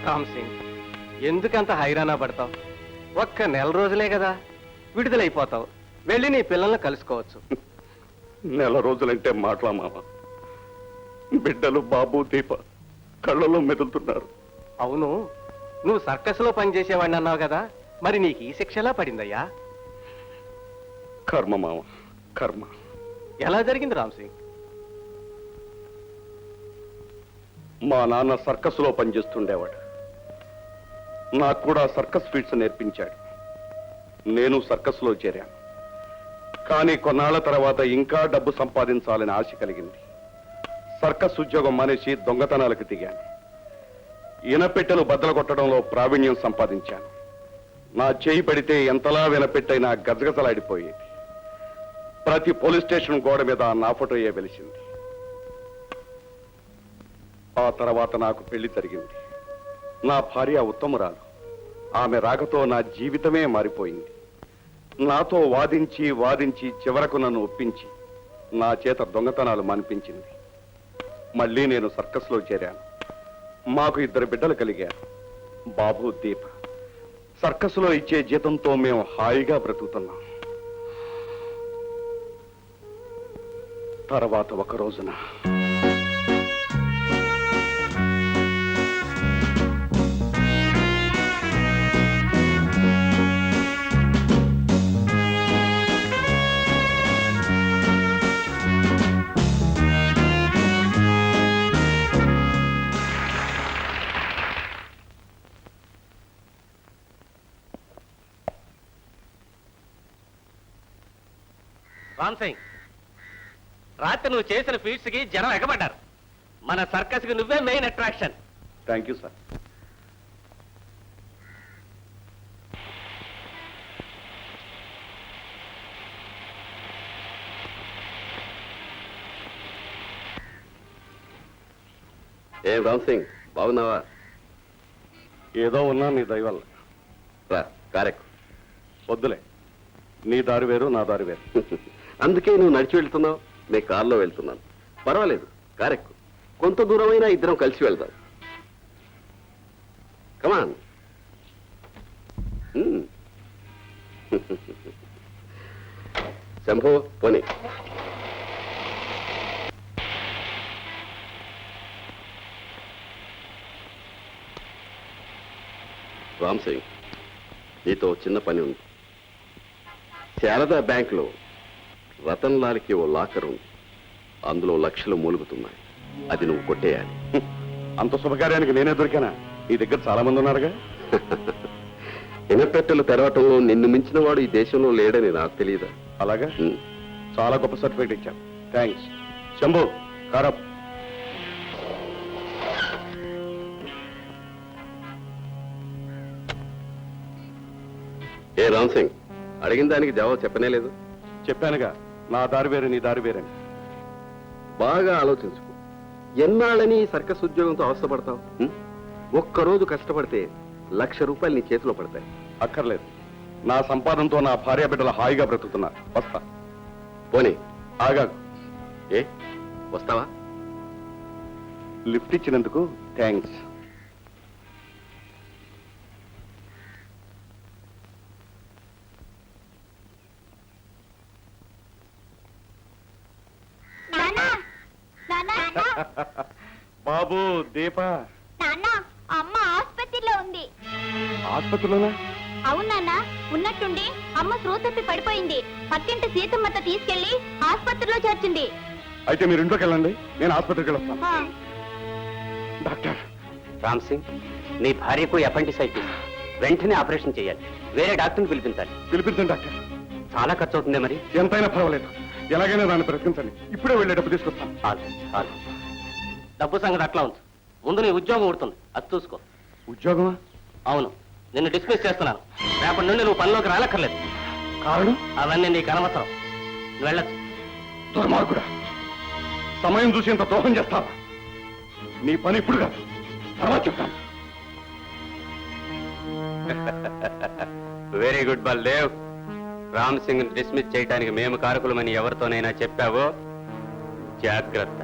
రామ్ సింగ్, ఎందుకంత హైరానా పడతావు? ఒక్క నెల రోజులే కదా, విడుదలైపోతావు. వెళ్ళి నీ పిల్లల్ని కలుసుకోవచ్చు. నెల రోజులంటే మాటలా మామ? బిడ్డలు బాబు దీప కళ్ళలో మెదులుతున్నారు. అవును, నువ్వు సర్కస్లో పనిచేసేవాడిని అన్నావు కదా, మరి నీకు ఈ శిక్ష ఎలా పడిందయ్యా? కర్మ మామ, కర్మ. ఎలా జరిగింది రామ్ సింగ్? మా నాన్న సర్కస్లో పనిచేస్తుండేవాడు. నాకు కూడా సర్కస్ ఫీట్స్ నేర్పించాడు. నేను సర్కస్లో చేరాను. కానీ కొన్నాళ్ల తర్వాత ఇంకా డబ్బు సంపాదించాలని ఆశ కలిగింది. సర్కస్ ఉద్యోగం మానేసి దొంగతనాలకు దిగాను. ఇనపెట్టెలు బద్దలు కొట్టడంలో ప్రావీణ్యం సంపాదించాను. నా చేయి పడితే ఎంతలా వినపెట్టైనా గజగజలాడిపోయేది. ప్రతి పోలీస్ స్టేషన్ గోడ మీద నా ఫోటోయే వెలిసింది. ఆ తర్వాత నాకు పెళ్లి జరిగింది. నా భార్య ఉత్తమురాలు. ఆమె రాకతో నా జీవితమే మారిపోయింది. నాతో వాదించి వాదించి చివరకు నన్ను ఒప్పించి నా చేత దొంగతనాలు మానిపించింది. మళ్ళీ నేను సర్కస్లో చేరాను. మాకు 2 బిడ్డలు కలిగారు, బాబు దీప. సర్కస్లో ఇచ్చే జీతంతో మేము హాయిగా బ్రతుకుతున్నాం. తర్వాత ఒక రోజున రామ్ సింగ్, రాత్రి నువ్వు చేసిన ఫీట్స్ కి జనం ఎగబడ్డారు. మన సర్కస్ కి నువ్వే main attraction. Thank you sir. ఏం రామ్ సింగ్, బాగున్నావా? ఏదో ఉన్నా నీ దయ వల్ల. రా కారెక్కు. వద్దులే, నీ దారి వేరు, నా దారి వేరు. అందుకే నువ్వు నడిచి వెళ్తున్నావు, నేను కారులో వెళ్తున్నాను. పర్వాలేదు, కారెక్కు. కొంత దూరమైనా ఇద్దరం కలిసి వెళ్దాం. కమాన్. శంభో పోనీ. రామ్ సింగ్, నీతో చిన్న పని ఉంది. శారదా బ్యాంకులో రతన్ లాల్కి ఓ లాకర్ ఉంది. అందులో లక్షలు మూలుగుతున్నాయి. అది నువ్వు కొట్టేయాలి. అంత శుభకార్యానికి నేనే దొరికానా? నీ దగ్గర చాలా మంది ఉన్నారుగా. ఇనపెట్టెలు తెరవటంలో నిన్ను మించిన వాడు ఈ దేశంలో లేడని నాకు తెలియదా? అలాగా? చాలా గొప్ప సర్టిఫికేట్ ఇచ్చాను. థ్యాంక్స్. శంభు, కారప్. ఏ రామ్ సింగ్, అడిగిన దానికి జవాబు చెప్పనే లేదు. చెప్పానుగా, నా దారి వేరు, నీ దారి వేరని. బాగా ఆలోచించుకో. ఎన్నాళ్ళని ఈ సర్కస్ ఉద్యోగంతో అవస్థపడతావు? ఒక్కరోజు కష్టపడితే ₹1,00,000 నీ చేతిలో పడతాయి. అక్కర్లేదు, నా సంపాదనతో నా భార్య బిడ్డలు హాయిగా బ్రతుకుతున్నారు. వస్తా. పోనీ. ఆగా. ఏ వస్తావా? లిఫ్ట్ ఇచ్చినందుకు థ్యాంక్స్. బాబు దీప. నాన్న, అమ్మ ఆసుపత్రిలో ఉంది. ఆసుపత్రిలోనా? అవునన్న, ఉన్నట్టుండి అమ్మ స్పృహ తప్పి పడిపోయింది. పక్కింటి సీతమ్మత తీసుకెళ్లి ఆసుపత్రిలో చేర్చింది. అయితే మీరు ఇంట్లోకి వెళ్ళండి, నేను ఆసుపత్రికి వెళ్తాను. డాక్టర్. రామ్ సింగ్, నీ భార్యకు అపెండిసైటిస్. వెంటనే ఆపరేషన్ చేయాలి. వేరే డాక్టర్ని పిలిపించాలి. పిలిపించండి డాక్టర్. చాలా ఖర్చు అవుతుంది. మరి ఎంతైనా పర్వాలేదు, ఎలాగైనా దాన్ని బ్రతికించండి. ఇప్పుడే వెళ్ళే డబ్బు తీసుకొస్తాను. డబ్బు సంగతి అట్లా ఉంది. ముందు నీ ఉద్యోగం ఊడుతుంది, అది చూసుకో. ఉద్యోగమా? అవును, నిన్ను డిస్మిస్ చేస్తున్నాను. రేపటి నుండి నువ్వు పనిలోకి రాలక్కర్లేదు. కారణం? అవన్నీ నీకు అనవసరం. నువ్వు వెళ్ళచ్చు. దుర్మార్గుడా, సమయం చూసి ఇంత ద్రోహం చేస్తావా? నీ పని ఇప్పుడు కాదు, తర్వాత చెప్తాను. Very good Baldev. Ram Singh dismiss చేయడానికి మేము కారకులమని ఎవరితోనైనా చెప్పావో జాగ్రత్త.